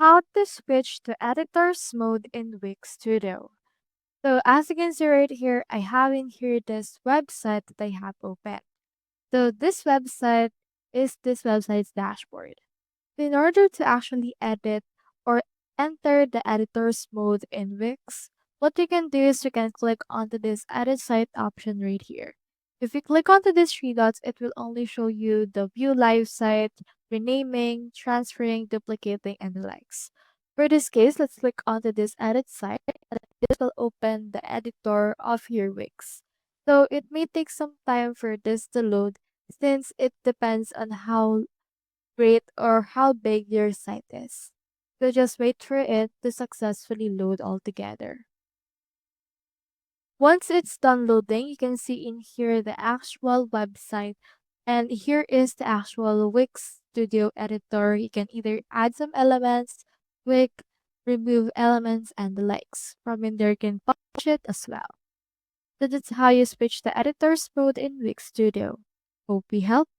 How to switch to editor's mode in Wix Studio. So as you can see right here, I have in here this website that I have open. So this website's dashboard. In order to actually edit or enter the editor's mode in Wix, what you can do is you can click onto this edit site option right here. If you click onto these three dots, it will only show you the view live site, renaming, transferring, duplicating, and the likes. For this case, let's click onto this edit site and this will open the editor of your Wix. So it may take some time for this to load since it depends on how great or how big your site is. So just wait for it to successfully load altogether. Once it's done loading, you can see in here the actual website, and here is the actual Wix Studio editor. You can either add some elements, tweak, remove elements, and the likes. From in there, you can publish it as well. So that's how you switch the editor's mode in Wix Studio. Hope we helped.